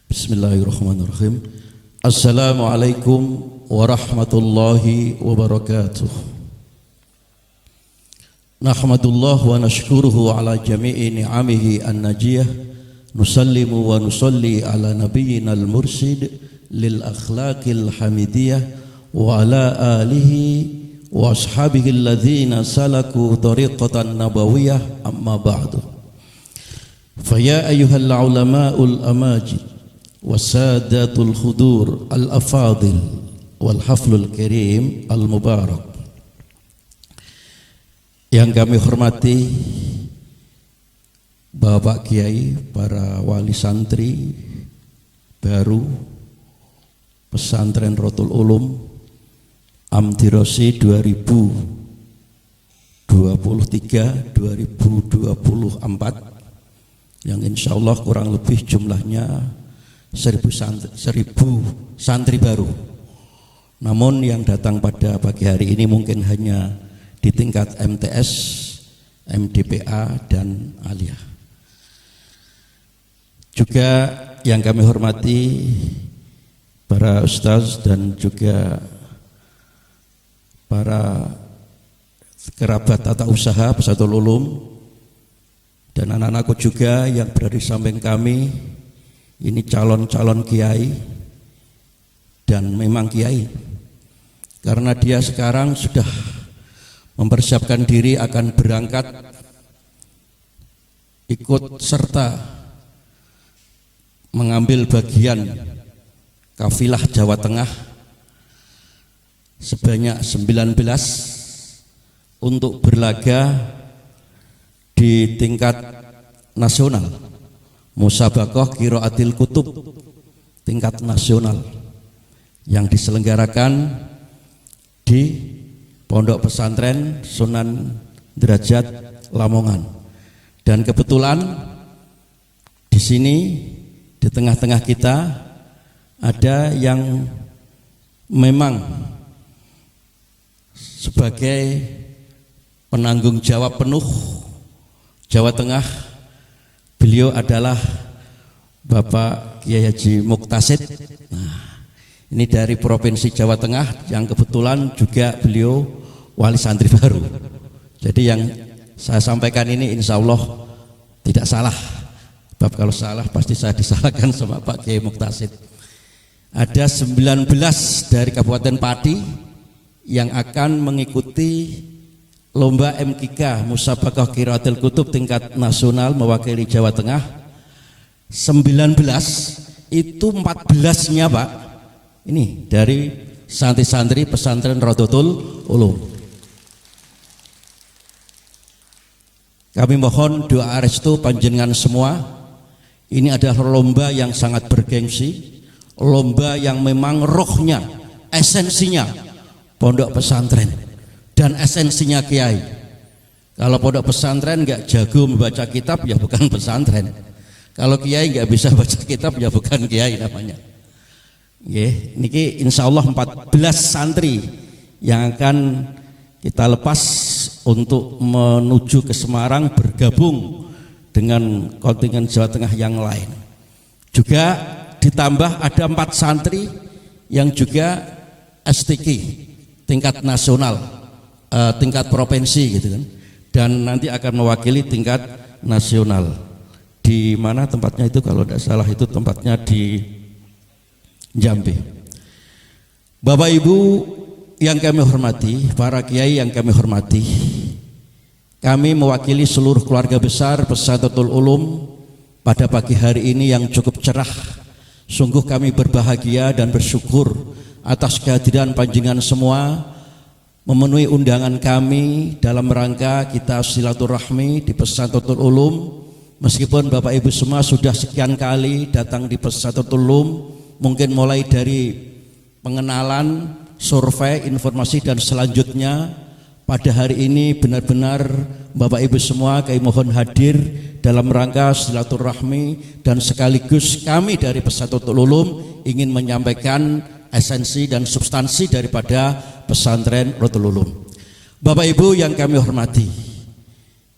Bismillahirrahmanirrahim. Assalamualaikum warahmatullahi wabarakatuh. Nahmadullah wa nashkuruhu ala jami'i ni'amihi an-najiyah. Nusallimu wa nusalli ala nabiyyina al-mursid lil akhlaqil hamidiyah wa ala alihi wa ashabihi alladhina salaku tariqatan nabawiyah, amma ba'du. Faya ayyuhal ulama'ul amajid wasadatul khudur al-afadil wal haflul karim al-mubarak, yang kami hormati Bapak Kiai, para wali santri baru Pesantren Rotul Ulum Amtirosi 2023-2024, yang insya Allah kurang lebih jumlahnya 1000 santri baru. Namun yang datang pada pagi hari ini mungkin hanya di tingkat MTS, MDPA, dan Aliyah. Juga yang kami hormati para ustaz dan juga para kerabat tata usaha Pesatul Ulum dan anak-anakku juga yang berada di samping kami. Ini calon-calon kiai, dan memang kiai karena dia sekarang sudah mempersiapkan diri akan berangkat ikut serta mengambil bagian kafilah Jawa Tengah sebanyak 19 untuk berlaga di tingkat nasional, Musabaqah Qiraatil Kutub tingkat nasional yang diselenggarakan di Pondok Pesantren Sunan Derajat Lamongan. Dan kebetulan di sini di tengah-tengah kita ada yang memang sebagai penanggung jawab penuh Jawa Tengah. Beliau adalah Bapak Kiai Haji Muktasid. Nah, ini dari Provinsi Jawa Tengah yang kebetulan juga beliau wali santri baru. Jadi yang saya sampaikan ini insya Allah tidak salah. Sebab kalau salah pasti saya disalahkan sama Pak Kiai Muktasid. Ada 19 dari Kabupaten Pati yang akan mengikuti lomba MKK Musabaqah Qiraatil Kutub tingkat nasional mewakili Jawa Tengah. 19 itu 14-nya Pak, ini dari santri-santri Pesantren Rotul Ulum. Kami mohon doa restu panjenengan semua. Ini adalah lomba yang sangat bergengsi, lomba yang memang rohnya, esensinya pondok pesantren dan esensinya kiai. Kalau pondok pesantren nggak jago membaca kitab ya bukan pesantren. Kalau kiai nggak bisa baca kitab ya bukan kiai namanya. Niki insya Allah 14 santri yang akan kita lepas untuk menuju ke Semarang bergabung dengan kontingen Jawa Tengah yang lain. Juga ditambah ada 4 santri yang juga STQ tingkat nasional, tingkat provinsi gitu kan, dan nanti akan mewakili tingkat nasional. Di mana tempatnya itu, kalau tidak salah itu tempatnya di Jambi. Bapak Ibu yang kami hormati, para kiai yang kami hormati, kami mewakili seluruh keluarga besar Pesantren Ulum pada pagi hari ini yang cukup cerah. Sungguh kami berbahagia dan bersyukur atas kehadiran panjenengan semua memenuhi undangan kami dalam rangka kita silaturahmi di Pesantren Ulum. Meskipun Bapak Ibu semua sudah sekian kali datang di Pesantren Ulum, mungkin mulai dari pengenalan, survei, informasi, dan selanjutnya pada hari ini benar-benar Bapak Ibu semua kami mohon hadir dalam rangka silaturahmi, dan sekaligus kami dari Pesantren Ulum ingin menyampaikan esensi dan substansi daripada Pesantren Rotul Ulum. Bapak Ibu yang kami hormati,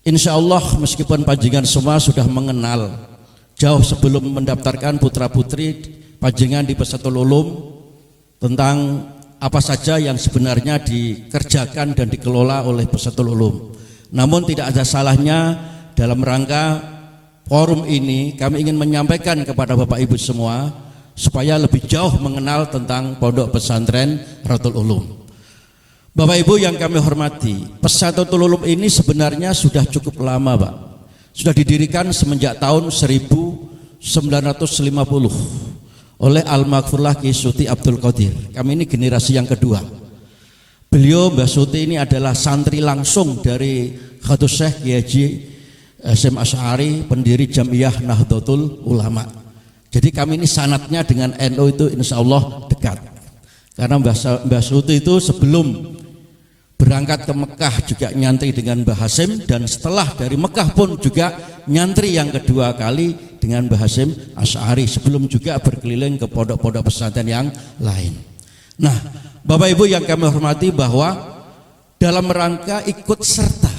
insya Allah meskipun panjenengan semua sudah mengenal jauh sebelum mendaftarkan putra-putri panjenengan di Pesatul Ulum tentang apa saja yang sebenarnya dikerjakan dan dikelola oleh Pesatul Ulum. Namun tidak ada salahnya dalam rangka forum ini kami ingin menyampaikan kepada Bapak Ibu semua supaya lebih jauh mengenal tentang Pondok Pesantren Ratul Ulum. Bapak Ibu yang kami hormati, Pesantren Ratul Ulum ini sebenarnya sudah cukup lama, Pak. Sudah didirikan semenjak tahun 1950 oleh Almarhumah Ki Suti Abdul Qadir. Kami ini generasi yang kedua. Beliau Mbah Suti ini adalah santri langsung dari Khatus Syekh Kiai Haji Hasyim Asy'ari, pendiri Jamiyah Nahdlatul Ulama. Jadi kami ini sanatnya dengan NU itu insya Allah dekat. Karena Mbah Suti itu sebelum berangkat ke Mekah juga nyantri dengan Mbah Hasyim, dan setelah dari Mekah pun juga nyantri yang kedua kali dengan Mbah Hasyim Asy'ari, sebelum juga berkeliling ke pondok-pondok pesantren yang lain. Nah, Bapak Ibu yang kami hormati, bahwa dalam rangka ikut serta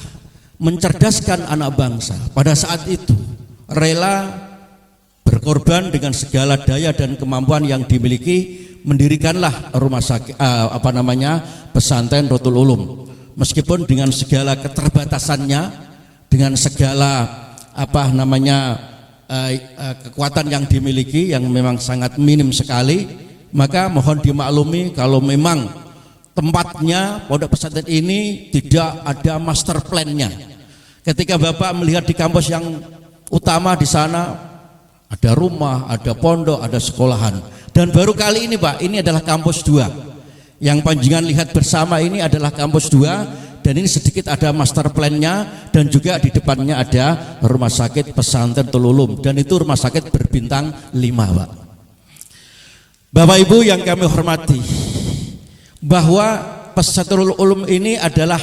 mencerdaskan anak bangsa pada saat itu rela berkorban dengan segala daya dan kemampuan yang dimiliki, mendirikanlah rumah sakit pesantren Ratul Ulum. Meskipun dengan segala keterbatasannya, dengan segala kekuatan yang dimiliki yang memang sangat minim sekali, maka mohon dimaklumi kalau memang tempatnya pondok pesantren ini tidak ada master plan-nya. Ketika Bapak melihat di kampus yang utama di sana ada rumah, ada pondok, ada sekolahan. Dan baru kali ini Pak, ini adalah kampus 2. Yang panjenengan lihat bersama ini adalah kampus 2, dan ini sedikit ada master plan-nya, dan juga di depannya ada rumah sakit pesantren Ratul Ulum, dan itu rumah sakit berbintang 5 Pak. Bapak Ibu yang kami hormati, bahwa Pesantren Ratul Ulum ini adalah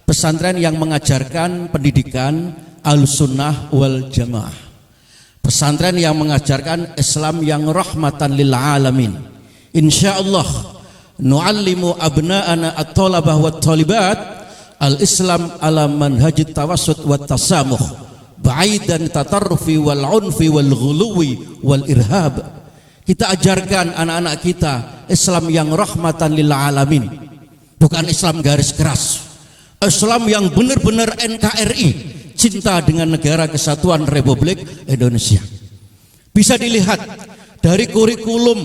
pesantren yang mengajarkan pendidikan Ahlussunnah wal Jamaah. Pesantren yang mengajarkan Islam yang rahmatan lil alamin. Insyaallah nu'allimu abna'ana at-talabah wat talibat al-Islam ala manhajit tawassut wat tasamuh ba'idan tatarrufi wal unfi wal ghuluwi wal irhab. Kita ajarkan anak-anak kita Islam yang rahmatan lil alamin, bukan Islam garis keras. Islam yang benar-benar NKRI, cinta dengan negara kesatuan Republik Indonesia. Bisa dilihat dari kurikulum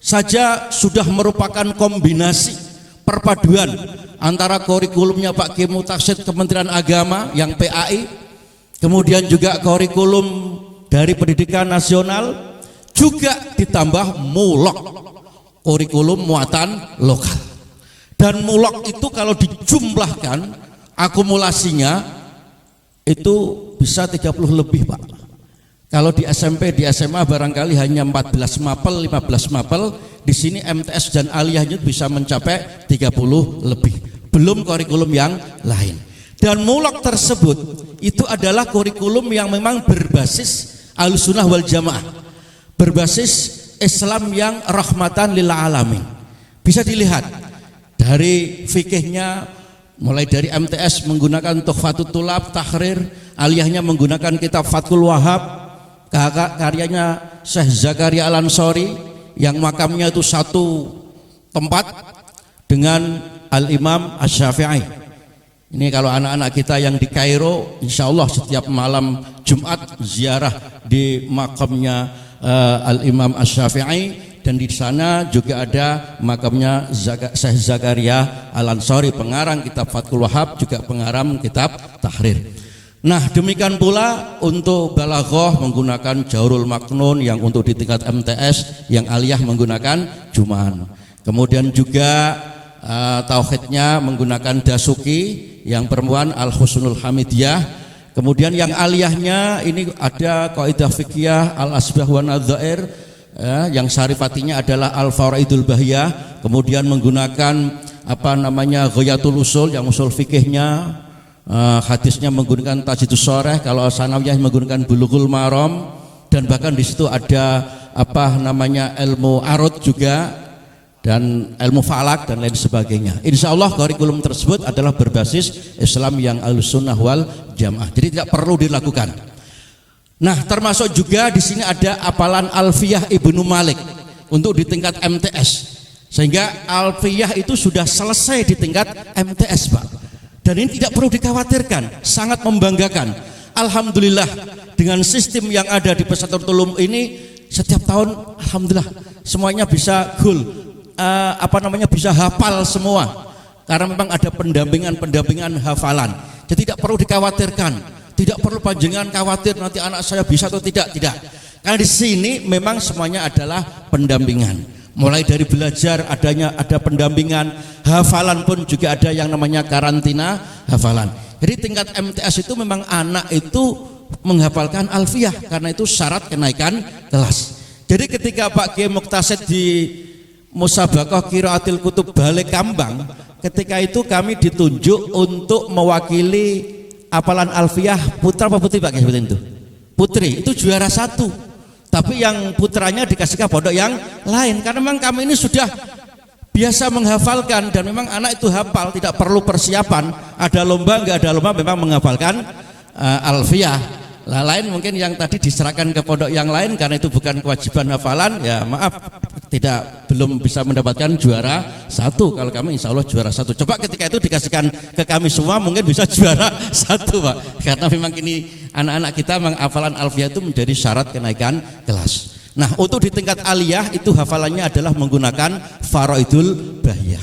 saja sudah merupakan kombinasi perpaduan antara kurikulumnya Pak Ki Mutasid Kementerian Agama yang PAI, kemudian juga kurikulum dari Pendidikan Nasional, juga ditambah mulok kurikulum muatan lokal. Dan mulok itu kalau dijumlahkan akumulasinya itu bisa 30 lebih Pak. Kalau di SMP, di SMA barangkali hanya 14 mapel, 15 mapel. Di sini MTS dan aliyahnya bisa mencapai 30 lebih. Belum kurikulum yang lain. Dan mulok tersebut itu adalah kurikulum yang memang berbasis Ahlussunnah wal Jamaah, berbasis Islam yang rahmatan lil alamin. Bisa dilihat dari fikihnya, mulai dari MTS menggunakan Tuhfatut Tulab, Tahrir, aliyahnya menggunakan kitab Fathul Wahab, karyanya Syekh Zakaria Al-Ansori yang makamnya itu satu tempat dengan Al-Imam Asy-Syafi'i. Ini kalau anak-anak kita yang di Kairo, insya Allah setiap malam Jumat ziarah di makamnya Al-Imam Asy-Syafi'i, dan di sana juga ada makamnya Syekh Zakaria Al-Ansori, pengarang kitab Fathul Wahab, juga pengarang kitab Tahrir. Nah, demikian pula untuk balaghah menggunakan Jaurul Maknun yang untuk di tingkat MTS, yang aliyah menggunakan Juman. Kemudian juga tauhidnya menggunakan Dasuki, yang perempuan Al-Husnul Hamidiyah. Kemudian yang aliyahnya ini ada Qaidah Fiqhiyah Al-Asbah wa Nadzair, yang syarifatinya adalah Al-Faraidul Bahiyah. Kemudian menggunakan Ghayatul Usul, yang usul fikihnya, hadisnya menggunakan Tajidus Shoreh, kalau sanawiyah menggunakan Bulughul Maram, dan bahkan di situ ada ilmu arut juga, dan ilmu falak dan lain sebagainya. Insya Allah kurikulum tersebut adalah berbasis Islam yang Ahlussunnah wal Jamaah, jadi tidak perlu dilakukan. Nah, termasuk juga di sini ada hafalan Alfiyah Ibnu Malik untuk di tingkat MTS. Sehingga Alfiyah itu sudah selesai di tingkat MTS, Pak. Dan ini tidak perlu dikhawatirkan, sangat membanggakan. Alhamdulillah dengan sistem yang ada di Pesantren Ulum ini setiap tahun alhamdulillah semuanya bisa bisa hafal semua. Karena memang ada pendampingan hafalan. Jadi tidak perlu dikhawatirkan. Tidak perlu panjenengan khawatir nanti anak saya bisa atau tidak. Karena di sini memang semuanya adalah pendampingan. Mulai dari belajar ada pendampingan, hafalan pun juga ada yang namanya karantina hafalan. Jadi tingkat MTS itu memang anak itu menghafalkan alfiyah karena itu syarat kenaikan kelas. Jadi ketika Pak Kiai Muktasid di Musabaqah Qiraatil Kutub Balik Kambang, ketika itu kami ditunjuk untuk mewakili hafalan alfiyah putra apa putri Pak Kiai seperti itu? Putri, itu juara 1. Tapi yang putranya dikasih ke pondok yang lain karena memang kami ini sudah biasa menghafalkan dan memang anak itu hafal, tidak perlu persiapan. Ada lomba enggak ada lomba memang menghafalkan alfiyah. Lain mungkin yang tadi diserahkan ke pondok yang lain karena itu bukan kewajiban hafalan, ya maaf belum bisa mendapatkan juara 1. Kalau kami insya Allah juara 1. Coba ketika itu dikasihkan ke kami semua mungkin bisa juara 1, Pak. Karena memang ini anak-anak kita memang hafalan alfiyah itu menjadi syarat kenaikan kelas. Nah, untuk di tingkat aliyah itu hafalannya adalah menggunakan faraidul bahiyah.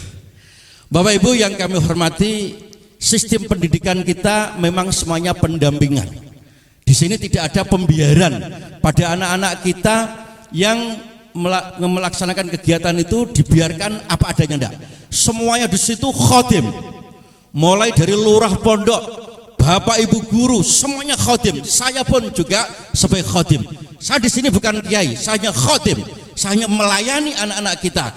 Bapak Ibu yang kami hormati, sistem pendidikan kita memang semuanya pendampingan. Di sini tidak ada pembiaran pada anak-anak kita yang melaksanakan kegiatan itu dibiarkan apa adanya, enggak. Semuanya di situ khotim. Mulai dari lurah pondok, Bapak Ibu guru, semuanya khotim. Saya pun juga sebagai khotim. Saya di sini bukan kiai, saya hanya khotim. Saya hanya melayani anak-anak kita,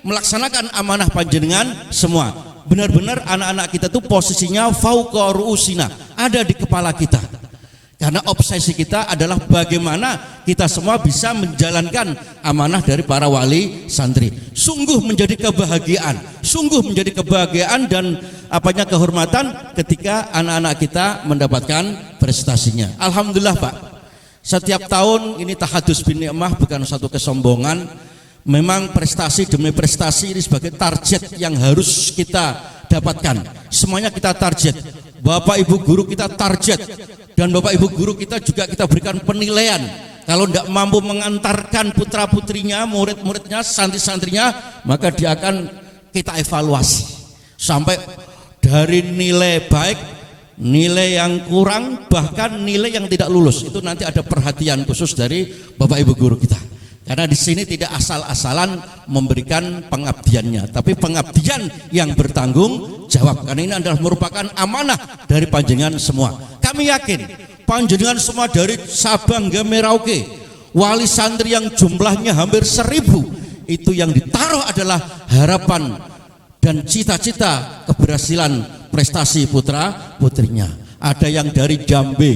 melaksanakan amanah panjenengan semua. Benar-benar anak-anak kita itu posisinya fauqa ru'usina, ada di kepala kita. Karena obsesi kita adalah bagaimana kita semua bisa menjalankan amanah dari para wali santri. Sungguh menjadi kebahagiaan dan kehormatan ketika anak-anak kita mendapatkan prestasinya. Alhamdulillah, Pak. Setiap tahun ini tahadus bin ni'mah, bukan satu kesombongan. Memang prestasi demi prestasi ini sebagai target yang harus kita dapatkan. Semuanya kita target. Bapak Ibu guru kita target. Dan Bapak Ibu guru kita juga kita berikan penilaian. Kalau tidak mampu mengantarkan putra putrinya, murid-muridnya, santri-santrinya, maka dia akan kita evaluasi. Sampai dari nilai baik, nilai yang kurang, bahkan nilai yang tidak lulus. Itu nanti ada perhatian khusus dari Bapak Ibu guru kita. Karena di sini tidak asal-asalan memberikan pengabdiannya, tapi pengabdian yang bertanggung jawab. Karena ini adalah merupakan amanah dari panjenengan semua. Kami yakin panjenengan semua dari Sabang hingga Merauke, wali santri yang jumlahnya hampir 1000, itu yang ditaruh adalah harapan dan cita-cita keberhasilan prestasi putra putrinya. Ada yang dari Jambi,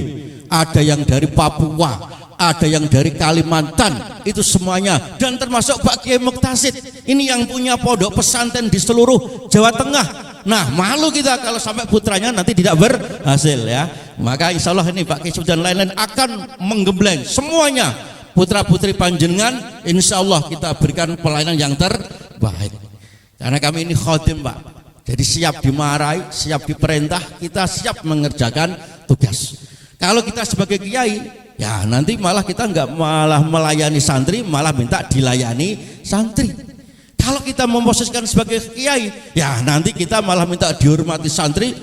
ada yang dari Papua, ada yang dari Kalimantan, itu semuanya. Dan termasuk Pak Kiai Muktasid, ini yang punya pondok pesantren di seluruh Jawa Tengah. Nah, malu kita kalau sampai putranya nanti tidak berhasil, ya. Maka insya Allah ini Pak Kiai dan lain-lain akan menggembleng semuanya putra putri panjenengan. Insya Allah kita berikan pelayanan yang terbaik. Karena kami ini khotim, Pak. Jadi siap dimarahi, siap diperintah, kita siap mengerjakan tugas. Kalau kita sebagai kiai, ya nanti malah kita enggak malah melayani santri, malah minta dilayani santri. Kalau kita memposisikan sebagai kiai, ya nanti kita malah minta dihormati santri,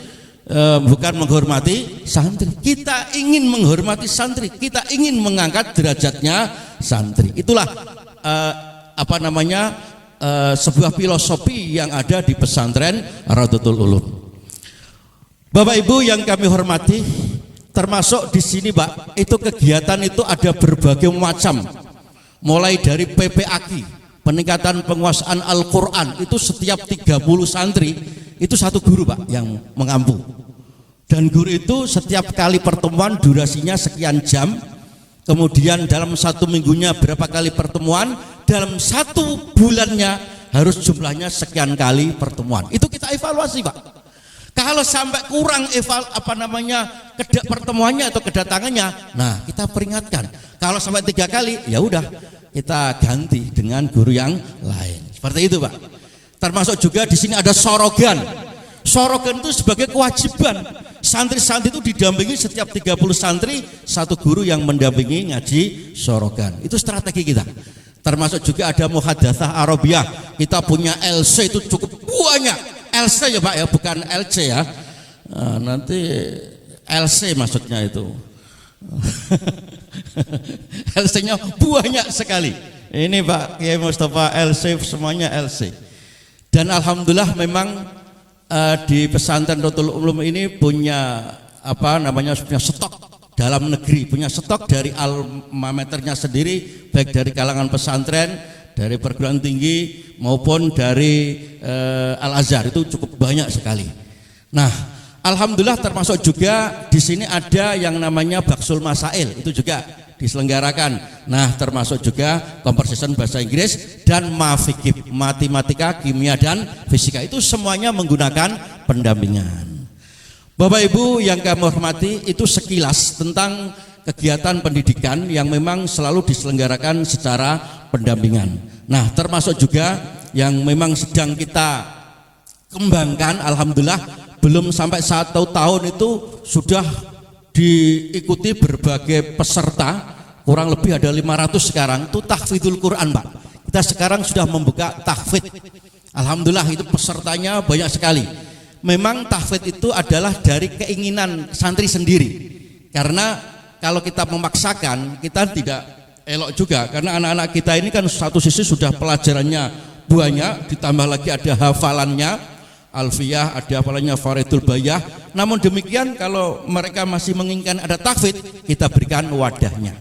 bukan menghormati santri. Kita ingin menghormati santri, kita ingin mengangkat derajatnya santri. Itulah sebuah filosofi yang ada di pesantren Raudatul Ulum. Bapak Ibu yang kami hormati, termasuk di sini, Pak, itu kegiatan itu ada berbagai macam. Mulai dari PPAQ, peningkatan penguasaan Al-Qur'an, itu setiap 30 santri itu satu guru, Pak, yang mengampu. Dan guru itu setiap kali pertemuan durasinya sekian jam. Kemudian dalam satu minggunya berapa kali pertemuan, dalam satu bulannya harus jumlahnya sekian kali pertemuan. Itu kita evaluasi, Pak. Kalau sampai kurang pertemuannya atau kedatangannya, nah kita peringatkan. Kalau sampai 3 kali, ya udah kita ganti dengan guru yang lain. Seperti itu Pak. Termasuk juga di sini ada sorogan. Sorogan itu sebagai kewajiban. Santri-santri itu didampingi setiap 30 santri, 1 guru yang mendampingi ngaji sorogan. Itu strategi kita. Termasuk juga ada muhadatsah Arabiyah. Kita punya LC itu cukup banyak. LC ya Pak ya, bukan LC ya. Nah, nanti LC maksudnya itu. LC-nya banyak sekali. Ini Pak Kiai Mustafa LC, semuanya LC. Dan alhamdulillah memang di pesantren Nurul Ulum ini punya punya stok dalam negeri, punya stok dari alma maternya sendiri, baik dari kalangan pesantren, dari perguruan tinggi maupun dari Al-Azhar, itu cukup banyak sekali. Nah, alhamdulillah termasuk juga di sini ada yang namanya Baksul Masail, itu juga diselenggarakan. Nah, termasuk juga conversation bahasa Inggris dan mafikib, matematika, kimia dan fisika, itu semuanya menggunakan pendampingan. Bapak Ibu yang kami hormati, itu sekilas tentang kegiatan pendidikan yang memang selalu diselenggarakan secara pendampingan. Nah, termasuk juga yang memang sedang kita kembangkan, alhamdulillah belum sampai 1 tahun itu sudah diikuti berbagai peserta, kurang lebih ada 500 sekarang, itu tahfidzul Quran Pak. Kita sekarang sudah membuka tahfidz. Alhamdulillah itu pesertanya banyak sekali. Memang tahfidz itu adalah dari keinginan santri sendiri. Karena kalau kita memaksakan, kita tidak elok juga. Karena anak-anak kita ini kan satu sisi sudah pelajarannya banyak, ditambah lagi ada hafalannya, alfiyah, ada hafalannya faridul bayah. Namun demikian kalau mereka masih menginginkan ada tahfidz, kita berikan wadahnya.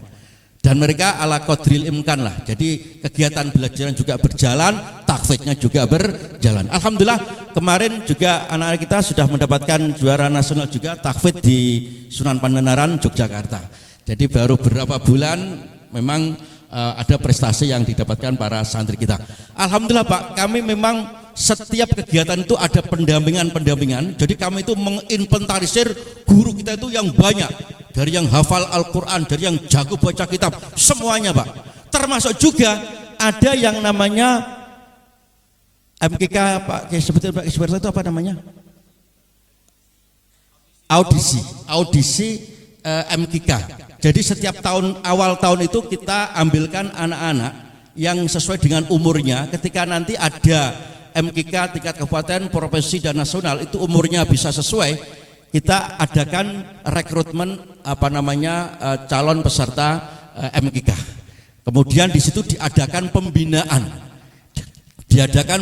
Dan mereka ala qadril imkan lah. Jadi kegiatan belajaran juga berjalan, tahfidznya juga berjalan. Alhamdulillah kemarin juga anak-anak kita sudah mendapatkan juara nasional juga tahfidz di Sunan Pandenaran, Yogyakarta. Jadi baru beberapa bulan memang ada prestasi yang didapatkan para santri kita. Alhamdulillah Pak, kami memang setiap kegiatan itu ada pendampingan. Jadi kami itu menginventarisir guru kita itu yang banyak, dari yang hafal Al-Quran, dari yang jago baca kitab, semuanya Pak. Termasuk juga ada yang namanya MKK Pak, sebetulnya Pak Isberta itu apa namanya? Audisi MKK. Jadi setiap tahun, awal tahun itu kita ambilkan anak-anak yang sesuai dengan umurnya. Ketika nanti ada MKK tingkat kabupaten, provinsi dan nasional, itu umurnya bisa sesuai, kita adakan rekrutmen calon peserta MKK. Kemudian di situ diadakan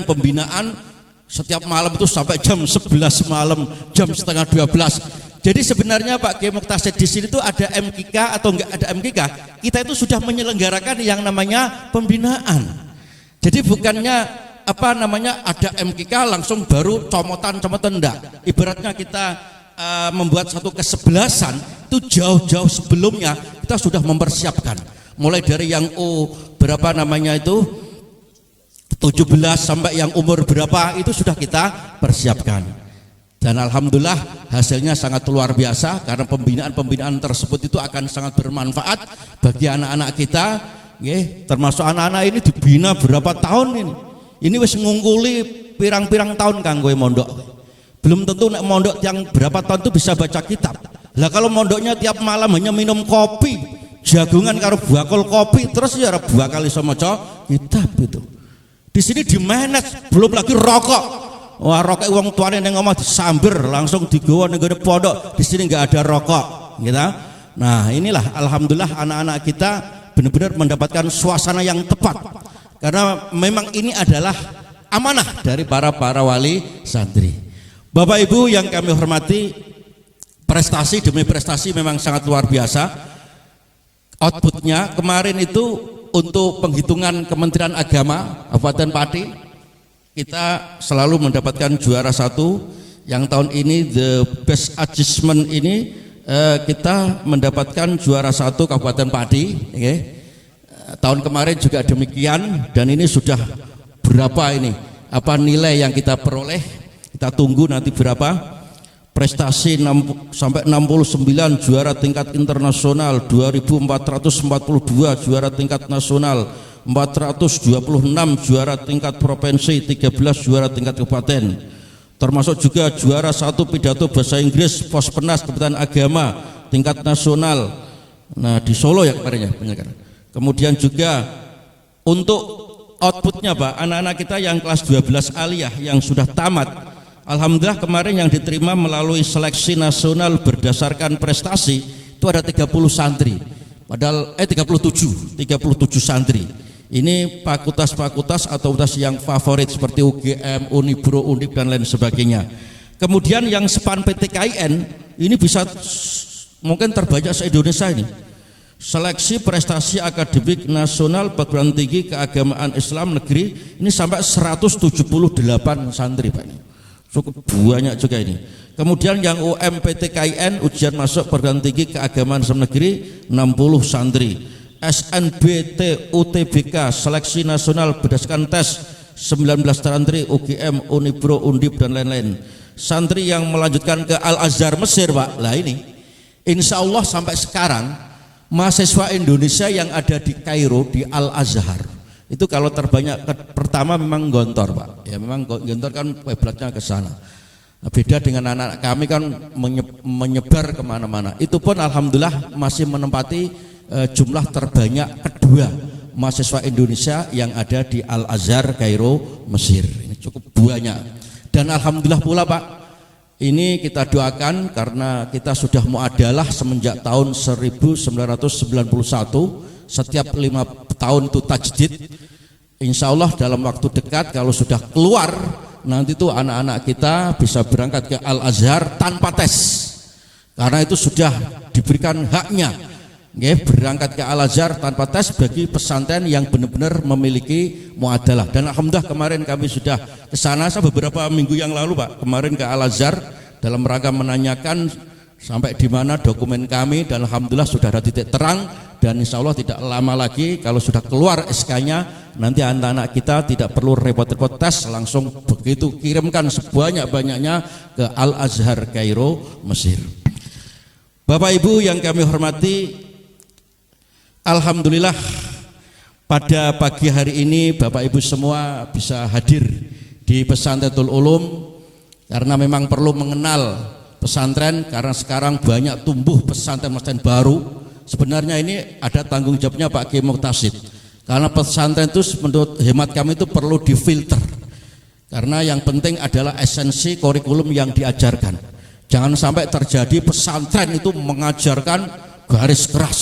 pembinaan. Setiap malam itu sampai jam 11 malam, jam setengah 12. Jadi sebenarnya Pak Kiai Muktasid di sini itu ada MKK atau enggak ada MKK, kita itu sudah menyelenggarakan yang namanya pembinaan. Jadi bukannya ada MKK langsung baru comotan enggak. Ibaratnya kita membuat satu kesebelasan itu jauh-jauh sebelumnya kita sudah mempersiapkan. Mulai dari yang 17 sampai yang umur berapa itu sudah kita persiapkan. Dan alhamdulillah hasilnya sangat luar biasa, karena pembinaan tersebut itu akan sangat bermanfaat bagi anak-anak kita, termasuk anak-anak ini dibina berapa tahun ini. Ini wis ngungkuli pirang-pirang tahun kanggo mondok. Belum tentu nek mondok yang berapa tahun itu bisa baca kitab. Lah kalau mondoknya tiap malam hanya minum kopi, jagungan karo bakul kopi, terus ya bakal iso maca kitab itu. Di sini di manage, belum lagi rokok. Wah, rokok wong tuane ning omah disamber langsung digawa ning gone pondok. Di sini enggak ada rokok, gitu. Nah, inilah alhamdulillah anak-anak kita benar-benar mendapatkan suasana yang tepat. Karena memang ini adalah amanah dari para wali santri. Bapak Ibu yang kami hormati, prestasi demi prestasi memang sangat luar biasa. Outputnya kemarin itu untuk penghitungan Kementerian Agama Kabupaten Pati, kita selalu mendapatkan juara 1. Yang tahun ini the best achievement ini kita mendapatkan juara 1 Kabupaten Pati. Tahun kemarin juga demikian, dan ini sudah berapa ini nilai yang kita peroleh, kita tunggu nanti berapa. prestasi sampai 69 juara tingkat internasional, 2442 juara tingkat nasional, 426 juara tingkat provinsi, 13 juara tingkat kabupaten, termasuk juga juara 1 pidato bahasa Inggris Pospenas Kementerian Agama tingkat nasional. Nah di Solo ya kemarin ya. Kemudian juga untuk outputnya Pak, anak-anak kita yang kelas 12 aliyah yang sudah tamat, alhamdulillah kemarin yang diterima melalui seleksi nasional berdasarkan prestasi itu ada 30 santri. Padahal 37 santri. Ini fakultas-fakultas atau fakultas yang favorit seperti UGM, Unibro, Undip dan lain sebagainya. Kemudian yang SPAN PTKIN ini bisa mungkin terbanyak se-Indonesia ini. Seleksi prestasi akademik nasional perguruan tinggi keagamaan Islam negeri ini sampai 178 santri Pak ini. Cukup banyak juga ini. Kemudian yang UMPTKIN ujian masuk perguruan tinggi keagamaan Islam negeri 60 santri. SNBT UTBK seleksi nasional berdasarkan tes 19 santri UGM, Unibro, Undip dan lain-lain. Santri yang melanjutkan ke Al-Azhar Mesir Pak. Lah ini insya Allah sampai sekarang mahasiswa Indonesia yang ada di Kairo di Al-Azhar itu kalau terbanyak pertama memang Gontor Pak. Ya memang Gontor kan kiblatnya ke sana. Nah, beda dengan anak-anak kami kan menyebar kemana-mana. Itu pun alhamdulillah masih menempati jumlah terbanyak kedua mahasiswa Indonesia yang ada di Al-Azhar Kairo Mesir. Ini cukup banyak. Dan alhamdulillah pula Pak, ini kita doakan karena kita sudah muadalah semenjak tahun 1991, setiap 5 tahun itu tajdid. Insya Allah dalam waktu dekat kalau sudah keluar nanti tuh anak-anak kita bisa berangkat ke Al-Azhar tanpa tes, karena itu sudah diberikan haknya. Berangkat ke Al-Azhar tanpa tes bagi pesantren yang benar-benar memiliki muadalah. Dan alhamdulillah kemarin kami sudah ke sana beberapa minggu yang lalu Pak. Kemarin ke Al-Azhar dalam rangka menanyakan sampai di mana dokumen kami, dan alhamdulillah sudah ada titik terang. Dan insya Allah tidak lama lagi kalau sudah keluar SK-nya, nanti anak-anak kita tidak perlu repot-repot tes, langsung begitu kirimkan sebanyak-banyaknya ke Al-Azhar Kairo Mesir. Bapak Ibu yang kami hormati, alhamdulillah pada pagi hari ini Bapak Ibu semua bisa hadir di Pesantrenul Ulum, karena memang perlu mengenal pesantren karena sekarang banyak tumbuh pesantren-pesantren baru. Sebenarnya ini ada tanggung jawabnya Pak Kiai Muktasid, karena pesantren itu menurut hemat kami itu perlu difilter, karena yang penting adalah esensi kurikulum yang diajarkan. Jangan sampai terjadi pesantren itu mengajarkan garis keras,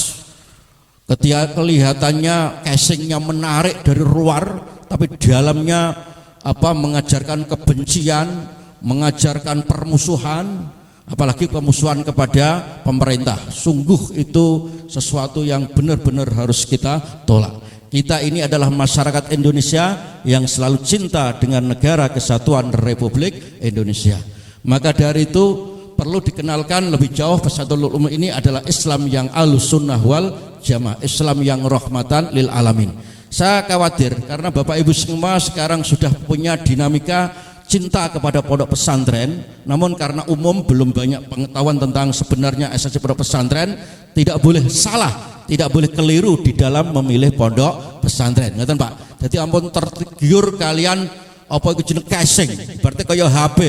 ketika kelihatannya casingnya menarik dari luar, tapi dalamnya mengajarkan kebencian, mengajarkan permusuhan, apalagi pemusuhan kepada pemerintah. Sungguh itu sesuatu yang benar-benar harus kita tolak. Kita ini adalah masyarakat Indonesia yang selalu cinta dengan negara kesatuan Republik Indonesia. Maka dari itu perlu dikenalkan lebih jauh Pesantrenul Ulum ini adalah Islam yang Ahlussunnah wal Jamaah, Islam yang rahmatan lil alamin. Saya khawatir karena Bapak Ibu semua sekarang sudah punya dinamika cinta kepada pondok pesantren, namun karena umum belum banyak pengetahuan tentang sebenarnya esensi pondok pesantren, tidak boleh salah, tidak boleh keliru di dalam memilih pondok pesantren. Ngerti Pak? Jadi ampun tergiur kalian apa itu jenis casing, berarti kayak HP.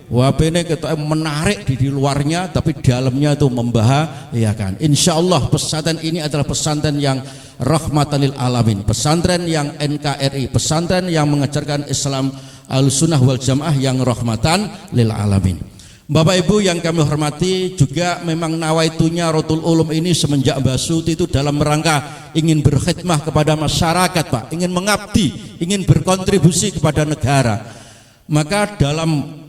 HP ini kita menarik di luarnya, tapi dalamnya itu membahayakan. Insya Allah pesantren ini adalah pesantren yang rahmatan lil alamin, pesantren yang NKRI, pesantren yang mengajarkan Islam Ahlussunnah wal Jamaah yang rahmatan lil alamin. Bapak Ibu yang kami hormati, juga memang nawaitunya Rotul Ulum ini semenjak Mbah Suti itu dalam rangka ingin berkhidmah kepada masyarakat Pak, ingin mengabdi, ingin berkontribusi kepada negara. Maka dalam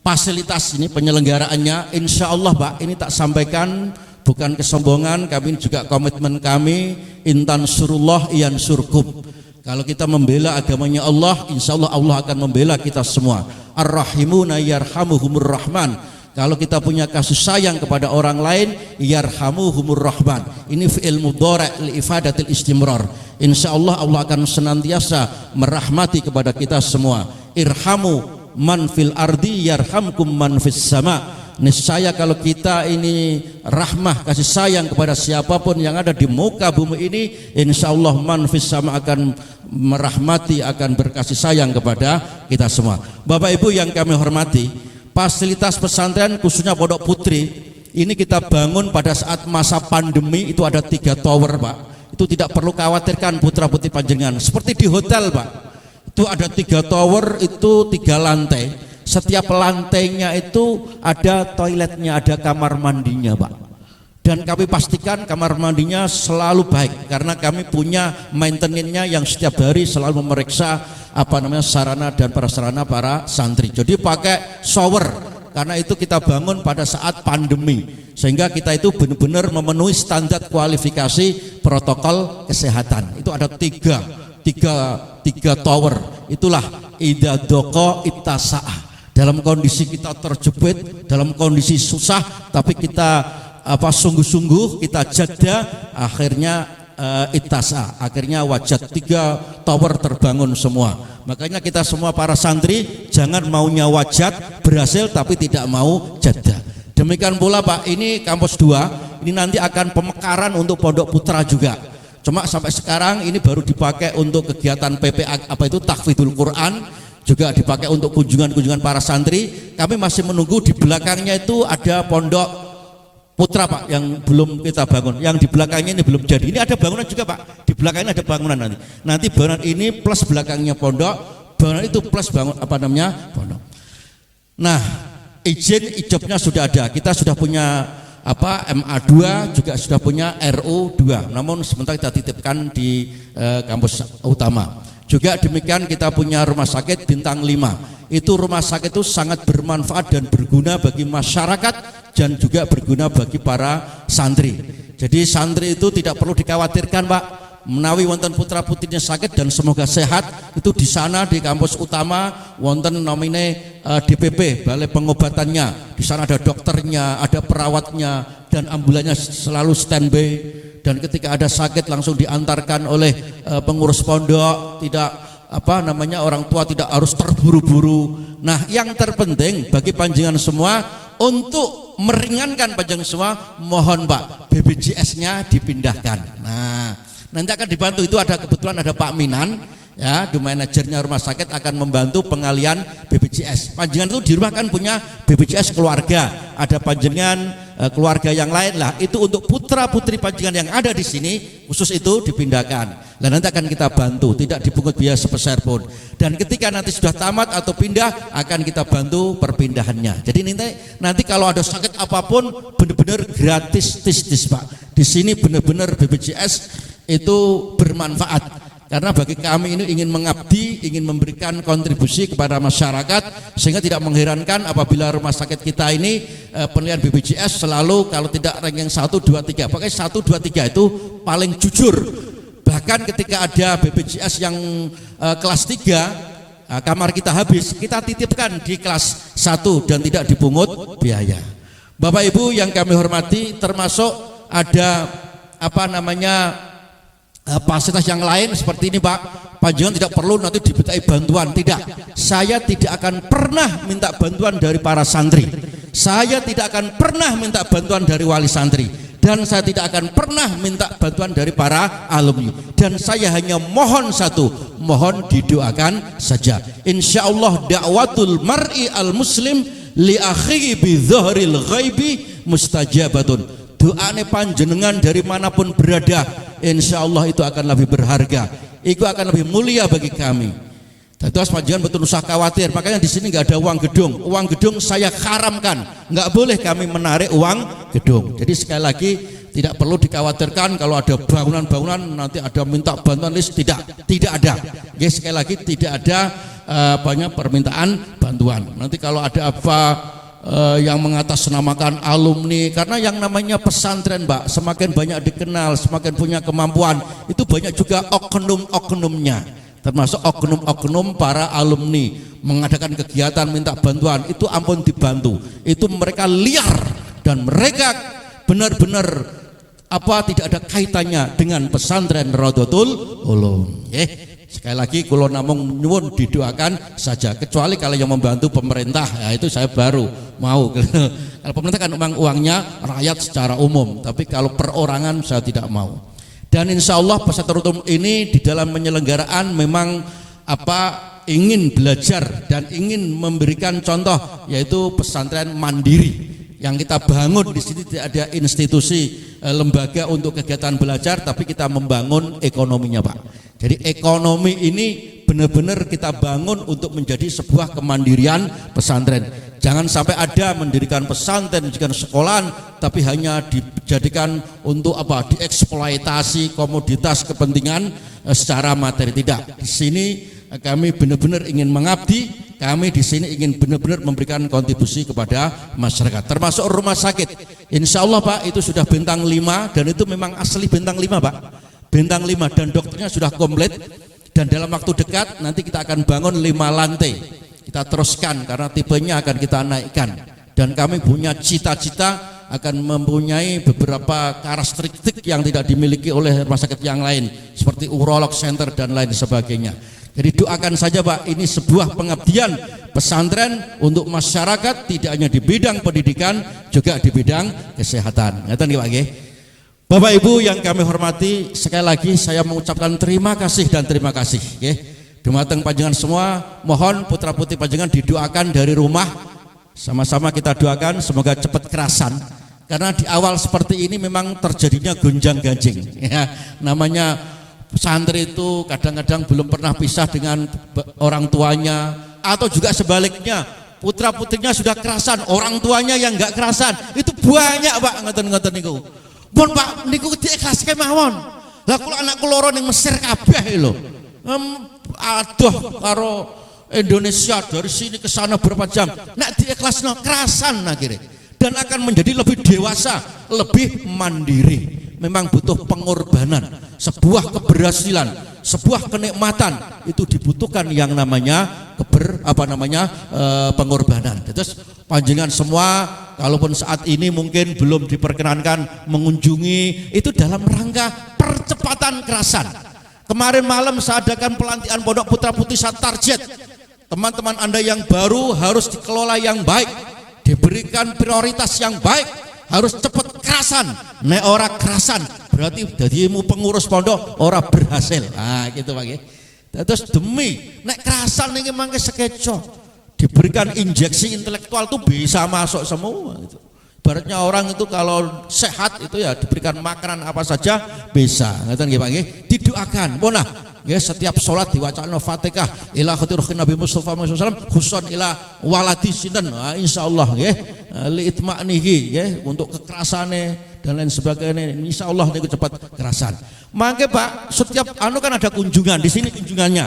fasilitas ini penyelenggaraannya insya Allah Pak, ini tak sampaikan bukan kesombongan, kami juga komitmen kami, intan surullah iyan surkum. Kalau kita membela agamanya Allah, insya Allah Allah akan membela kita semua. Ar-rahimuna yarhamuhumur rahman. Kalau kita punya kasih sayang kepada orang lain, yarhamuhumur rahman. Ini fi'il mudhari' li ifadatil istimrar. Insya Allah Allah akan senantiasa merahmati kepada kita semua. Irhamu man fil ardi yarhamkum man fis sama. niscaya kalau kita ini rahmah kasih sayang kepada siapapun yang ada di muka bumi ini, insya Allah man fis sama akan merahmati, akan berkasih sayang kepada kita semua. Bapak Ibu yang kami hormati, fasilitas pesantren khususnya Pondok Putri ini kita bangun pada saat masa pandemi. Itu ada 3 tower Pak, itu tidak perlu khawatirkan putra putri panjenengan, seperti di hotel Pak. Itu ada 3 tower, itu 3 lantai. Setiap lantainya itu ada toiletnya, ada kamar mandinya Pak. Dan kami pastikan kamar mandinya selalu baik, karena kami punya maintenance-nya yang setiap hari selalu memeriksa sarana dan prasarana para santri. Jadi pakai shower, karena itu kita bangun pada saat pandemi, sehingga kita itu benar-benar memenuhi standar kualifikasi protokol kesehatan. Itu ada tiga tower. Itulah Ida Doko Itasa'ah. Dalam kondisi kita terjepit, dalam kondisi susah, tapi kita sungguh-sungguh, kita jeda, akhirnya itasa, akhirnya wajat 3 tower terbangun semua. Makanya kita semua para santri jangan maunya wajat berhasil tapi tidak mau jeda. Demikian pula Pak, ini kampus 2, ini nanti akan pemekaran untuk Pondok Putra juga. Cuma sampai sekarang ini baru dipakai untuk kegiatan PPA, tahfidzul Quran, juga dipakai untuk kunjungan-kunjungan para santri. Kami masih menunggu, di belakangnya itu ada Pondok Putra Pak yang belum kita bangun, yang di belakangnya ini belum jadi. Ini ada bangunan juga Pak, di belakangnya ada bangunan nanti bangunan ini plus belakangnya pondok, bangunan itu plus pondok. Nah, izin ijobnya sudah ada, kita sudah punya MA2, juga sudah punya RU2, namun sementara kita titipkan di kampus utama. Juga demikian kita punya rumah sakit bintang 5. Itu rumah sakit itu sangat bermanfaat dan berguna bagi masyarakat dan juga berguna bagi para santri. Jadi santri itu tidak perlu dikhawatirkan Pak, menawi wonten putra putrinya sakit dan semoga sehat. Itu di sana di kampus utama wonten nomine DPP, balai pengobatannya. Di sana ada dokternya, ada perawatnya, dan ambulannya selalu standby. Dan ketika ada sakit langsung diantarkan oleh pengurus pondok, tidak orang tua tidak harus terburu-buru. Nah, yang terpenting bagi panjenengan semua untuk meringankan panjenengan semua, mohon Pak, BPJS-nya dipindahkan. Nah, nanti akan dibantu, itu ada kebetulan ada Pak Minan, ya, di manajernya rumah sakit akan membantu pengalian BPJS. Panjenengan itu di rumah kan punya BPJS keluarga, ada panjenengan keluarga yang lain lah, itu untuk putra putri panjenengan yang ada di sini khusus itu dipindahkan. Dan nanti akan kita bantu, tidak dipungut biaya sepeser pun. Dan ketika nanti sudah tamat atau pindah, akan kita bantu perpindahannya. Jadi nanti kalau ada sakit apapun benar-benar gratis tis Pak. Di sini benar-benar BPJS itu bermanfaat. Karena bagi kami ini ingin mengabdi, ingin memberikan kontribusi kepada masyarakat, sehingga tidak mengherankan apabila rumah sakit kita ini penilaian BPJS selalu kalau tidak ranking 1, 2, 3, pokoknya 1, 2, 3 itu paling jujur. Bahkan ketika ada BPJS yang kelas 3, kamar kita habis, kita titipkan di kelas 1 dan tidak dipungut biaya. Bapak Ibu yang kami hormati, termasuk ada fasilitas yang lain seperti ini Pak. Panjenengan tidak perlu nanti dimintai bantuan, tidak. Saya tidak akan pernah minta bantuan dari para santri. Saya tidak akan pernah minta bantuan dari wali santri, dan saya tidak akan pernah minta bantuan dari para alumni. Dan saya hanya mohon satu, mohon didoakan saja. Insya Allah da'watul mar'i al muslim li akhihi bi dhahril ghaibi mustajabatun. Doane panjenengan dari manapun berada, insya Allah itu akan lebih berharga, itu akan lebih mulia bagi kami. Dan itu panjenengan betul usah khawatir. Makanya di sini nggak ada uang gedung saya haramkan, nggak boleh kami menarik uang gedung. Jadi sekali lagi tidak perlu dikhawatirkan kalau ada bangunan-bangunan nanti ada minta bantuan list, tidak ada. Ya, sekali lagi tidak ada banyak permintaan bantuan. Nanti kalau ada yang mengatasnamakan alumni, karena yang namanya pesantren Mbak, semakin banyak dikenal, semakin punya kemampuan, itu banyak juga oknum-oknumnya, termasuk oknum-oknum para alumni mengadakan kegiatan minta bantuan, itu ampun dibantu. Itu mereka liar dan mereka benar-benar tidak ada kaitannya dengan pesantren Rodotul Ulum. sekali lagi kula namung nyuwun didoakan saja, kecuali kalau yang membantu pemerintah ya itu saya baru mau. Kalau pemerintah kan memang uangnya rakyat secara umum, tapi kalau perorangan saya tidak mau. Dan insya Allah peserta rutin ini di dalam penyelenggaraan memang ingin belajar dan ingin memberikan contoh, yaitu pesantren mandiri yang kita bangun di sini. Tidak ada institusi lembaga untuk kegiatan belajar, tapi kita membangun ekonominya, Pak. Jadi ekonomi ini benar-benar kita bangun untuk menjadi sebuah kemandirian pesantren. Jangan sampai ada mendirikan pesantren, mendirikan sekolahan, tapi hanya dijadikan untuk dieksploitasi komoditas kepentingan secara materi. Tidak. Di sini kami benar-benar ingin mengabdi, kami di sini ingin benar-benar memberikan kontribusi kepada masyarakat, termasuk rumah sakit. Insya Allah, Pak, itu sudah bintang 5 dan itu memang asli bintang 5, Pak. Bintang 5 dan dokternya sudah komplit, dan dalam waktu dekat nanti kita akan bangun 5 lantai. Kita teruskan karena tipenya akan kita naikkan, dan kami punya cita-cita akan mempunyai beberapa karakteristik yang tidak dimiliki oleh rumah sakit yang lain, seperti urolog center dan lain sebagainya. Jadi doakan saja, Pak, ini sebuah pengabdian pesantren untuk masyarakat, tidak hanya di bidang pendidikan, juga di bidang kesehatan. Ngeten nggih, Pak nggih. Bapak Ibu yang kami hormati, sekali lagi saya mengucapkan terima kasih dan terima kasih nggih. Dumateng panjenengan semua, mohon putra-putri panjenengan didoakan dari rumah. Sama-sama kita doakan semoga cepat kerasan. Karena di awal seperti ini memang terjadinya gonjang-ganjing ya. Namanya santri itu kadang-kadang belum pernah pisah dengan orang tuanya, atau juga sebaliknya putra putrinya sudah kerasan, orang tuanya yang enggak kerasan. Itu banyak, Pak, ngoten-ngoten niku. Pun Pak niku diikhlaske mawon. Lah kula anakku loro ning Mesir kabeh lho. Aduh karo Indonesia dari sini ke sana berapa jam. Nek diikhlasno kerasan akhirnya, dan akan menjadi lebih dewasa, lebih mandiri. Memang butuh pengorbanan, sebuah keberhasilan, sebuah kenikmatan itu dibutuhkan yang namanya pengorbanan. Terus panjenengan semua kalaupun saat ini mungkin belum diperkenankan mengunjungi, itu dalam rangka percepatan kerasan. Kemarin malam saya adakan pelantikan pondok putra putri, saya target teman-teman Anda yang baru harus dikelola yang baik, diberikan prioritas yang baik, harus cepat kerasan. Nek ora kerasan berarti dadimu pengurus pondok ora berhasil. Ah gitu, Pak nggih. Terus demi nek kerasan niki mangke sekeco diberikan injeksi intelektual tuh bisa masuk semua gitu. Ibaratnya orang itu kalau sehat itu ya diberikan makanan apa saja bisa. Ngoten nggih, Pak nggih. Didoakan. Bona ya, setiap sholat diwacana Fatihah ila khatir Nabi Mustafa SAW khusun ila waladi sinten. Nah, insyaallah nggih li itma'nihi nggih, untuk kekerasane dan lain sebagainya. Insyaallah niku cepat kerasan. Mangke Pak, setiap kan ada kunjungan di sini, kunjungannya.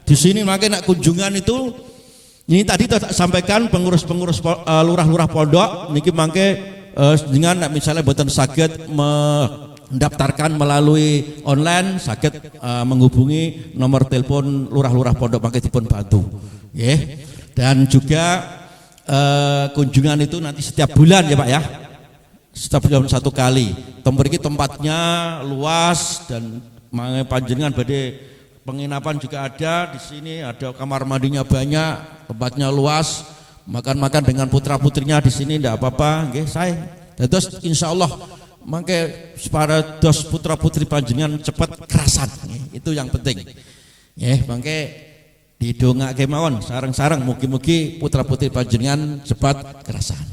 Di sini mangke nak kunjungan itu ini tadi tak sampaikan pengurus-pengurus lurah-lurah pondok niki mangke dengan misalnya boten saged mendaftarkan melalui online, saged menghubungi nomor telepon lurah-lurah pondok mangke dipun bantu nggih. Dan juga kunjungan itu nanti setiap bulan ya, Pak ya. Setiap bulan 1 kali. Mriki tempatnya luas dan mangke panjenengan badhe penginapan juga ada di sini, ada kamar mandinya banyak, tempatnya luas, makan-makan dengan putra-putrinya di sini tidak apa-apa, nggih saya. Terus insyaallah mangke para dos putra-putri panjenengan cepat kerasan, itu yang penting. Nggih, mangke didongake mawon sareng-sareng mugi-mugi putra-putri panjenengan cepat kerasan.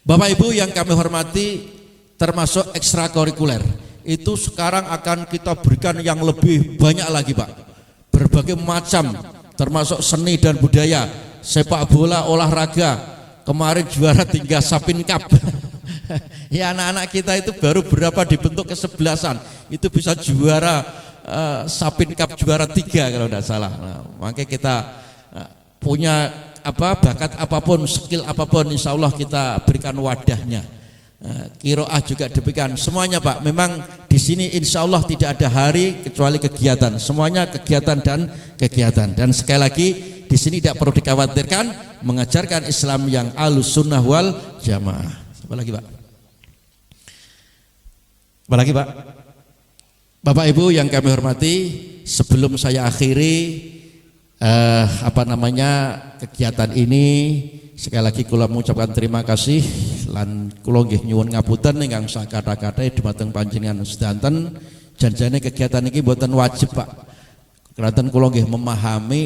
Bapak Ibu yang kami hormati, termasuk ekstrakurikuler itu sekarang akan kita berikan yang lebih banyak lagi, Pak. Berbagai macam, termasuk seni dan budaya, sepak bola, olahraga. Kemarin juara 3 Sapin Cup. Ya anak-anak kita itu baru berapa dibentuk kesebelasan, itu bisa juara Sapin Cup juara 3 kalau tidak salah. Nah, makanya kita punya bakat apapun, skill apapun, insya Allah kita berikan wadahnya. Qiraah juga demikian, semuanya Pak. Memang di sini insya Allah tidak ada hari kecuali kegiatan, semuanya kegiatan dan kegiatan. Dan sekali lagi di sini tidak perlu dikhawatirkan, mengajarkan Islam yang Ahlussunnah wal Jamaah. Apa lagi, Pak? Apa lagi, Pak? Bapak Ibu yang kami hormati, sebelum saya akhiri kegiatan ini, sekali lagi kula mengucapkan terima kasih lan kula nggih nyuwun ngapunten ingkang sakatha-kathahe dhumateng panjenengan sedanten. Janjane kegiatan ini mboten wajib, Pak. Keranten kula nggih memahami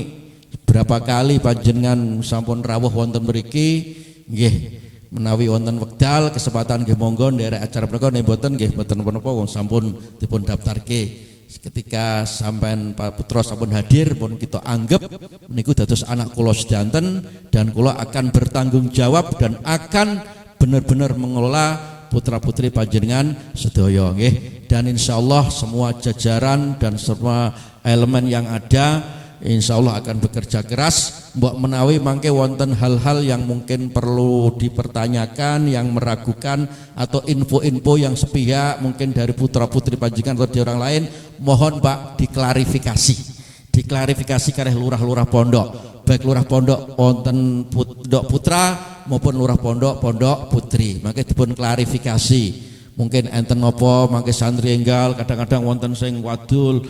berapa kali panjenengan sampun rawuh wonten mriki nggih menawi wonten wekdal kesempatan nggih monggo nderek acara menika mboten nggih mboten menapa wong sampun dipun daftarke. Ketika sampean Pak Putra sampun hadir pun kita anggap niku dados anak kula sedanten dan kula akan bertanggung jawab dan akan benar-benar mengelola putra-putri panjenengan sedaya nggih. Dan insyaallah semua jajaran dan semua elemen yang ada insyaallah akan bekerja keras mbok menawi mangke wonten hal-hal yang mungkin perlu dipertanyakan, yang meragukan atau info-info yang sepihak mungkin dari putra-putri panjenengan atau dari orang lain, mohon Pak diklarifikasi kareh lurah-lurah pondok, baik lurah pondok wonten pondok putra maupun lurah pondok putri, mangke dipun klarifikasi. Mungkin enten apa mangke santri enggal kadang-kadang wonten sing wadul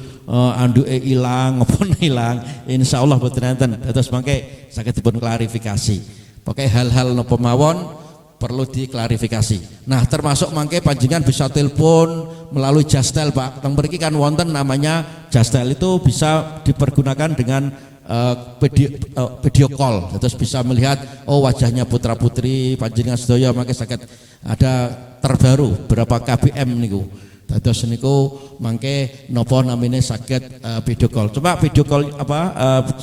anduke ilang apa ilang, insyaallah boten enten, dados mangke saged dipun klarifikasi. Pokoke hal-hal napa mawon perlu diklarifikasi. Nah, termasuk mangke panjenengan bisa telepon melalui Jastel, Pak. Teng mriki kan wonten namanya Jastel, itu bisa dipergunakan dengan video call, terus bisa melihat wajahnya putra putri panjenengan sedaya, mangke saged ada terbaru berapa kbm niku. Dados niku mangke napa namine saged video call. Coba video call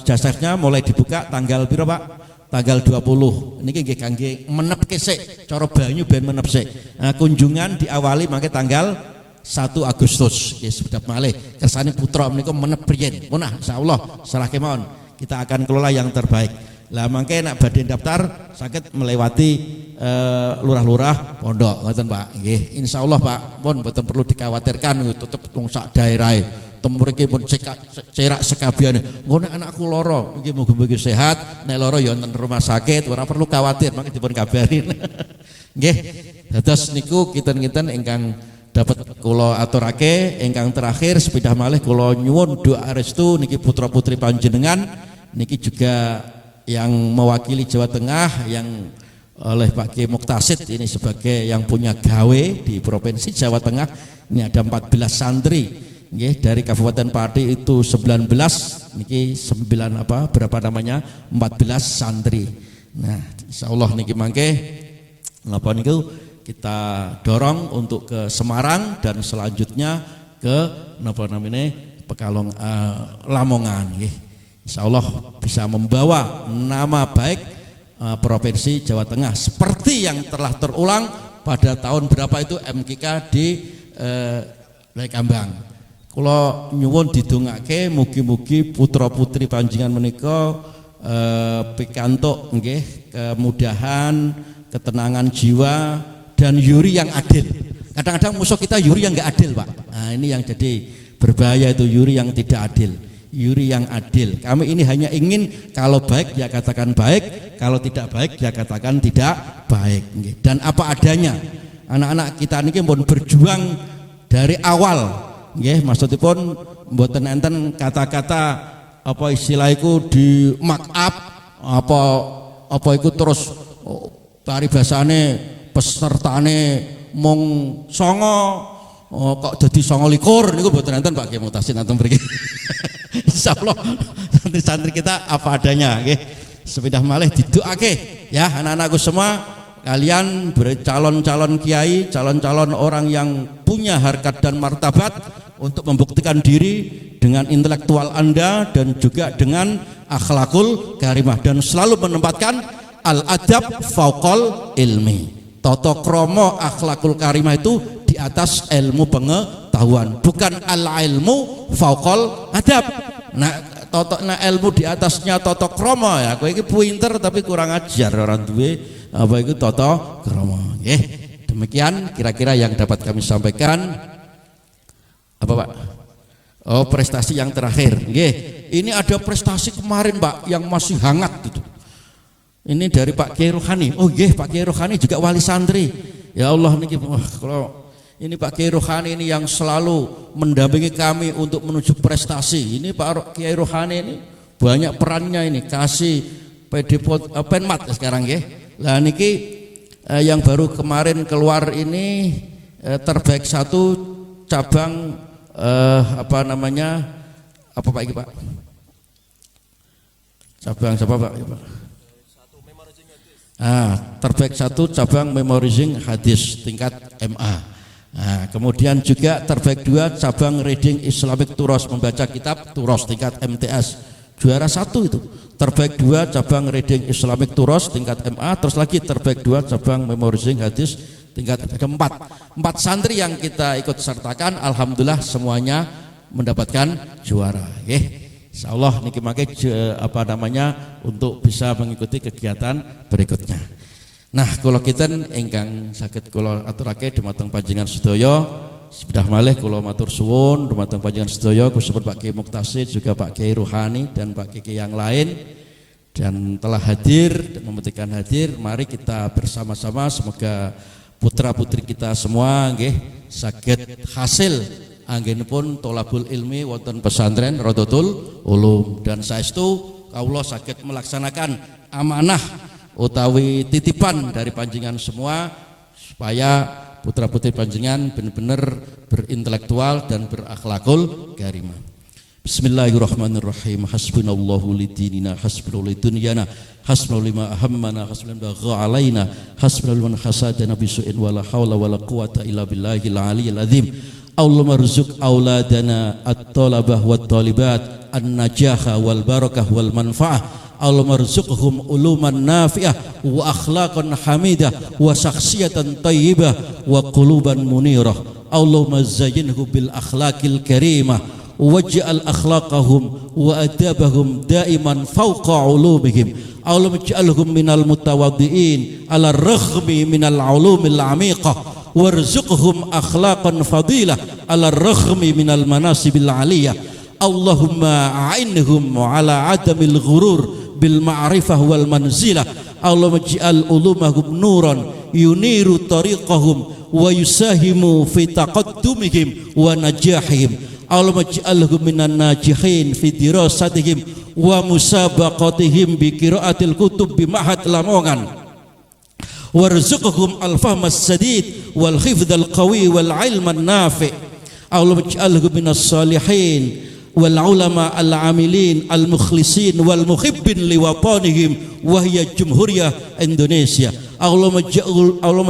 jasanya mulai dibuka tanggal piro, Pak? Tanggal 20. Niki nggih kangge menepke sik, cara banyu ben menep sik. Nah, kunjungan diawali mangke tanggal 1 Agustus. Nggih sedap malih kersane putra menika menep priyen. Munah insyaallah serahke mawon. Kita akan kelola yang terbaik. Lah mangke nek badhe daftar saged melewati lurah-lurah pondok ngoten, Pak. Nggih, insyaallah Pak, pun mboten perlu dikhawatirkan, tetep wong sak daerahe. Tem mriki pun cerak sekabiane. Ngono anakku lara, nggih mugi-mugi sehat, nek lara ya wonten rumah sakit, ora perlu khawatir, mangke dipun kabarin. Nggih. Dados niku kinten-kinten ingkang dapat kula aturake. Ingkang terakhir sepindah malih kula nyuwun doa restu niki putra-putri panjenengan niki juga yang mewakili Jawa Tengah yang oleh Pak Kiai Muktasid ini sebagai yang punya gawe di Provinsi Jawa Tengah. Ini ada 14 santri nggih, dari Kabupaten Pati itu 19, niki 9 berapa namanya 14 santri. Nah, insyaallah niki mangke napa niku kita dorong untuk ke Semarang dan selanjutnya ke napa namanya Pekalongan, Lamongan nggih. Insyaallah bisa membawa nama baik Provinsi Jawa Tengah seperti yang telah terulang pada tahun berapa itu MKK di Lekambang. Kula nyuwun didongake mugi-mugi putra-putri panjenengan menika pikantuk nggih kemudahan, ketenangan jiwa dan yuri yang adil. Kadang-kadang musuh kita yuri yang enggak adil, Pak. Nah, ini yang jadi berbahaya, itu yuri yang tidak adil. Yuri yang adil. Kami ini hanya ingin kalau baik dia katakan baik, kalau tidak baik dia katakan tidak baik. Dan apa adanya. Anak-anak kita ini pun berjuang dari awal. Nggih, maksudipun mboten enten kata-kata apa istilahku di mark up apa iku terus paribasane pesertane mung 9 kok dadi 29 niku mboten enten Pak Kiai Muktasid nanten mriki. Insyaallah santri-santri kita apa adanya nggih. Sepindah malih didoake ya anak-anakku semua, kalian calon-calon kiai, calon-calon orang yang punya harkat dan martabat untuk membuktikan diri dengan intelektual Anda dan juga dengan akhlakul karimah dan selalu menempatkan al-adab fauqal ilmi. Tata krama akhlakul karimah itu di atas ilmu pengetahuan, bukan al-ilmu fauqal adab. Nah, ilmu di atasnya tata krama ya. Kowe iki pinter tapi kurang ajar, orang duwe apa itu tata krama. Nggih. Demikian kira-kira yang dapat kami sampaikan. Apa Pak? Oh, prestasi yang terakhir. Nggih. Ini ada prestasi kemarin Pak yang masih hangat itu. Ini dari Pak Kiai Rohani. Oh nggih, Pak Kiai Rohani juga wali santri. Ya Allah niki kalau Ini Pak Kiai Rohani ini yang selalu mendampingi kami untuk menuju prestasi. Ini Pak Kiai Rohani ini banyak perannya ini, kasih PD Penmat sekarang ya. Lah niki yang baru kemarin keluar ini terbaik 1 cabang apa namanya? Apa Pak ini Pak? Cabang siapa Pak? Ya, Pak? Terbaik 1 cabang memorizing hadis tingkat MA. Kemudian juga terbaik 2 cabang reading Islamic Turos, membaca kitab Turos tingkat MTS. Juara 1 itu. Terbaik 2 cabang reading Islamic Turos tingkat MA, terus lagi terbaik 2 cabang memorizing hadis tingkat keempat. 4 santri yang kita ikut sertakan, alhamdulillah semuanya mendapatkan juara. Insyaallah niki mangke apa namanya untuk bisa mengikuti kegiatan berikutnya. Nah, kula kinten ingkang saged kula aturake dumateng panjenengan sedaya, sepedah malih kula matur suwun dumateng panjenengan sedaya khususipun Pak Kiai Muktasid, juga Pak Kiai Rohani dan Pak Kiai yang lain dan telah hadir dan membuktikan hadir. Mari kita bersama-sama semoga putra-putri kita semua nggih saged hasil anggenipun tholabul ilmi wonten pesantren Rodotul Ulum, dan saestu kawula saged melaksanakan amanah utawi titipan dari panjenengan semua supaya putra-putri panjenengan benar-benar berintelektual dan berakhlakul karimah. Bismillahirrahmanirrahim. Hasbunallahu lidinina, hasbunallahu lidunyana, hasbunallahu lima ahammana, hasbunallahu bagha alaina, hasbunallahu man hasadana bisu'in wala hawla wala quwata illa billahil aliyyil azim. Allahumma rzuq auladana at-talabah wat-talibat an-najaha wal barakah wal manfaah. Allahumma rzuqhum uluman nafi'ah wa akhlaqan hamidah wa syakhsiyatan thayyibah wa quluban munirah. Allahumma zayyinhu bil akhlaqil karimah waj'al akhlaqahum wa adabahum daiman fawqa ulumihim. Allahumma ij'alhum minal mutawaddiin ala raghmi minal ulumil amiqah warzuqhum akhlaqan fadilah ala raghmi minal manasibil aliyah. Allahumma a'inhum ala adamil ghurur bil ma'rifah wal manzilah. Allahumma ij'al ulumahum nuran yuniru tariqahum wa yusahimu fi taqaddumihim wa najahihim. Allahumma ij'alhum minan najihin fi dirasatihim wa musabaqatihim bi qiraatil kutub bi ma'had Lamongan. Warzuqhum al-fahmas sadid wal hifdzal qawi wal ilman nafi'. Allahumma ij'alhum minas salihin wal ulama al-amilin al-mukhlisin wal muhibbin liwatanihim wa hiya jumhuriyah Indonesia. Allahumma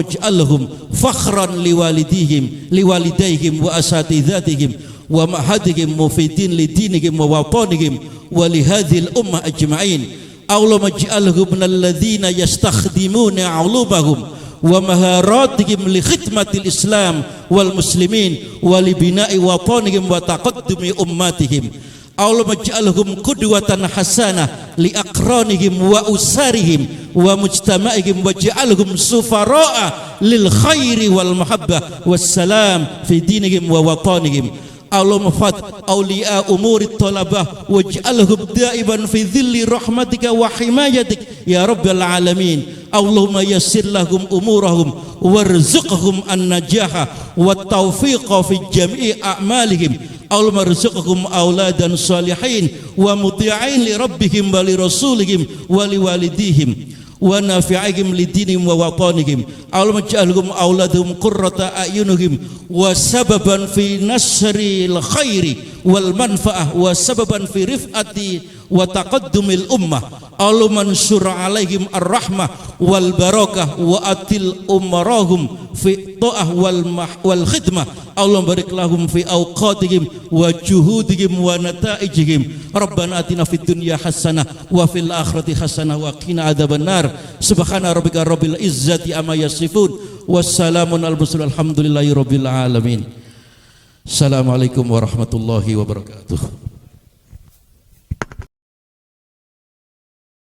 ij'alhum fakhran liwalidayhim wa asatidzatihim wa ma'hadihim mufidin lidinihim wa watanihim wa li hadhil ummah ajma'in. Allahumma ij'alhum minal ladzina yastakhdimuna 'ulumahum wa maharatihim li khidmatil Islam wal muslimin wa li bina'i watanihim wa taqaddumi ummatihim. Allahumma ij'alhum qudwatan hasanah li aqranihim wa usarihim wa mujtama'ihim waj'alhum sufara'a lil khairi wal mahabbah wassalam fi dinihim wa watanihim. Allahumma fat awliya umuri talabah waj'alhum da'iban fi dhilli rahmatika wa himayatik ya rabbal alamin. Allahumma yassir lahum umurahum warzuqhum an-najaha wat taufiqa fi jami'i a'malihim. Allahumma rzuqhum auladan salihin wa muti'in li rabbihim wa li rasulihim wa li walidihim wa nafi'ihim lidinihim wa watanihim. Allahumma ij'alhum auladhum qurrata a'yunihim wa sababan fi nasril khairi wal manfaah wa sababan fi rif'ati wa taqaddumil ummah. Allahumma ansur alaihim ar-rahmah wal barakah wa atil umarahum fi ta'ah wal khidmah. Allahumma barik lahum fi awqatihim wa juhudihim wa nata'ijihim. Rabbana atina fid dunya hasanah wa fil akhirati hasanah wa qina adzabannar. Subhana rabbika rabbil izzati amma yasifun wassalamun al mursalin alhamdulillahi rabbil alamin. Assalamualaikum warahmatullahi wabarakatuh.